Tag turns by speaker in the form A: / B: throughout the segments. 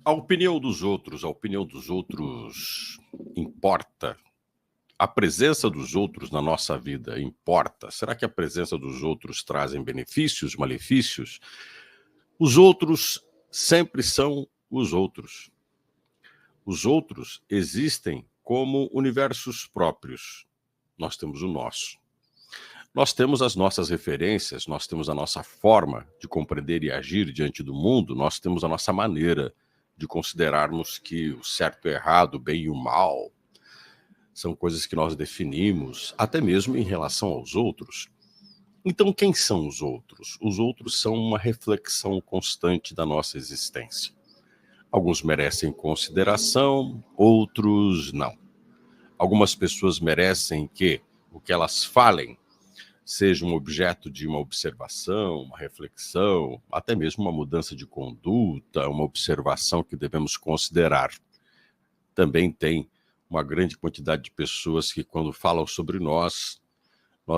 A: A opinião dos outros importa? A presença dos outros na nossa vida importa? Será que a presença dos outros trazem benefícios, malefícios? Os outros sempre são os outros. Os outros existem como universos próprios. Nós temos o nosso. Nós temos as nossas referências, nós temos a nossa forma de compreender e agir diante do mundo, nós temos a nossa maneira de considerarmos que o certo e o errado, o bem e o mal, são coisas que nós definimos, até mesmo em relação aos outros. Então, quem são os outros? Os outros são uma reflexão constante da nossa existência. Alguns merecem consideração, outros não. Algumas pessoas merecem que o que elas falem seja um objeto de uma observação, uma reflexão, até mesmo uma mudança de conduta, uma observação que devemos considerar. Também tem uma grande quantidade de pessoas que, quando falam sobre nós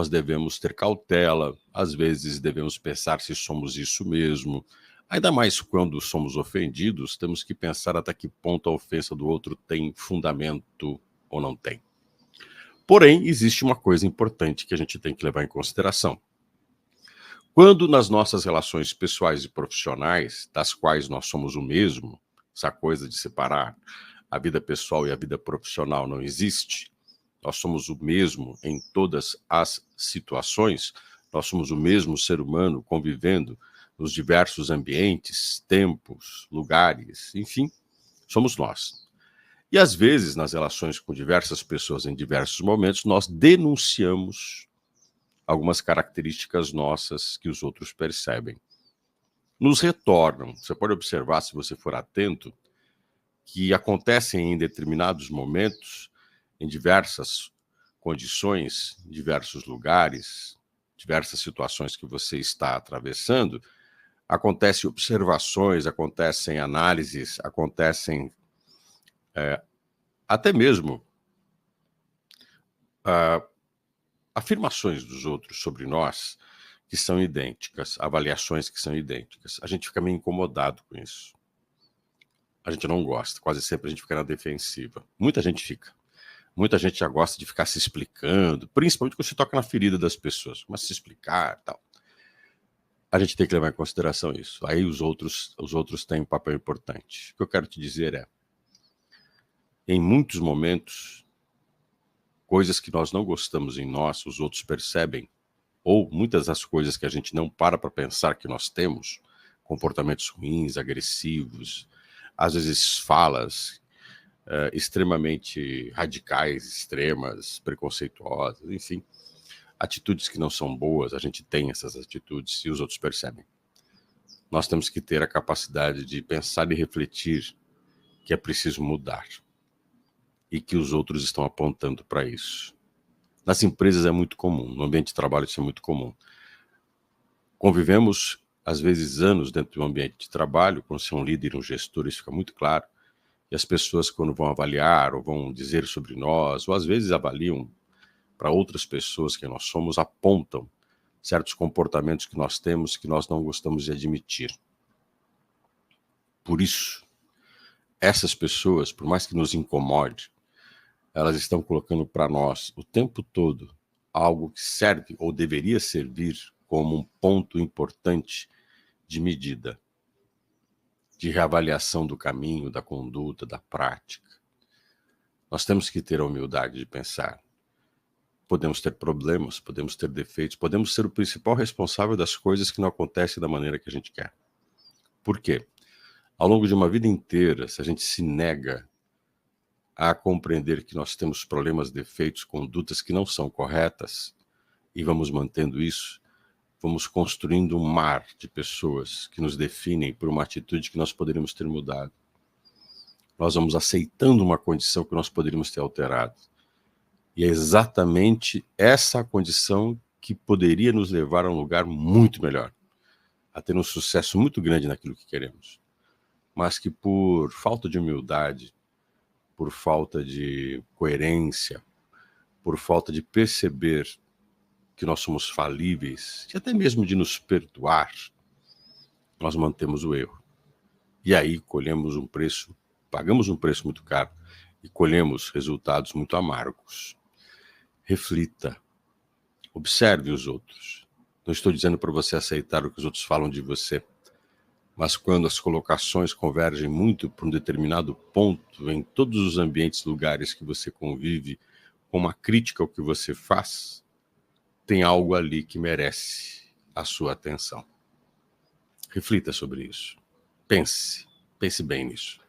A: devemos ter cautela, às vezes devemos pensar se somos isso mesmo. Ainda mais quando somos ofendidos, temos que pensar até que ponto a ofensa do outro tem fundamento ou não tem. Porém, existe uma coisa importante que a gente tem que levar em consideração. Quando nas nossas relações pessoais e profissionais, das quais nós somos o mesmo, essa coisa de separar a vida pessoal e a vida profissional não existe, nós somos o mesmo em todas as situações, nós somos o mesmo ser humano convivendo nos diversos ambientes, tempos, lugares, enfim, somos nós. E às vezes, nas relações com diversas pessoas em diversos momentos, nós denunciamos algumas características nossas que os outros percebem. Nos retornam. Você pode observar, se você for atento, que acontecem em determinados momentos, em diversas condições, diversos lugares, diversas situações que você está atravessando, acontecem observações, acontecem análises, acontecem até mesmo afirmações dos outros sobre nós que são idênticas, avaliações que são idênticas. A gente fica meio incomodado com isso. A gente não gosta, quase sempre a gente fica na defensiva. Muita gente fica. Muita gente já gosta de ficar se explicando, principalmente quando se toca na ferida das pessoas, começa a se explicar e tal. A gente tem que levar em consideração isso. Aí os outros têm um papel importante. O que eu quero te dizer é, em muitos momentos, coisas que nós não gostamos em nós, os outros percebem, ou muitas das coisas que a gente não para pensar que nós temos, comportamentos ruins, agressivos, às vezes falas extremamente radicais, extremas, preconceituosas, enfim, atitudes que não são boas, a gente tem essas atitudes e os outros percebem. Nós temos que ter a capacidade de pensar e refletir que é preciso mudar e que os outros estão apontando para isso. Nas empresas é muito comum, no ambiente de trabalho isso é muito comum. Convivemos, às vezes, anos dentro de um ambiente de trabalho, quando você é um líder, um gestor, isso fica muito claro. E as pessoas, quando vão avaliar ou vão dizer sobre nós, ou às vezes avaliam para outras pessoas que nós somos, apontam certos comportamentos que nós temos que nós não gostamos de admitir. Por isso, essas pessoas, por mais que nos incomode, elas estão colocando para nós o tempo todo algo que serve ou deveria servir como um ponto importante de medida, de reavaliação do caminho, da conduta, da prática. Nós temos que ter a humildade de pensar. Podemos ter problemas, podemos ter defeitos, podemos ser o principal responsável das coisas que não acontecem da maneira que a gente quer. Por quê? Ao longo de uma vida inteira, se a gente se nega a compreender que nós temos problemas, defeitos, condutas que não são corretas, e vamos mantendo isso, vamos construindo um mar de pessoas que nos definem por uma atitude que nós poderíamos ter mudado. Nós vamos aceitando uma condição que nós poderíamos ter alterado. E é exatamente essa condição que poderia nos levar a um lugar muito melhor, a ter um sucesso muito grande naquilo que queremos. Mas que por falta de humildade, por falta de coerência, por falta de perceber que nós somos falíveis, e até mesmo de nos perdoar, nós mantemos o erro. E aí pagamos um preço muito caro e colhemos resultados muito amargos. Reflita, observe os outros. Não estou dizendo para você aceitar o que os outros falam de você, mas quando as colocações convergem muito para um determinado ponto em todos os ambientes, lugares que você convive, com uma crítica ao que você faz, tem algo ali que merece a sua atenção. Reflita sobre isso. Pense bem nisso.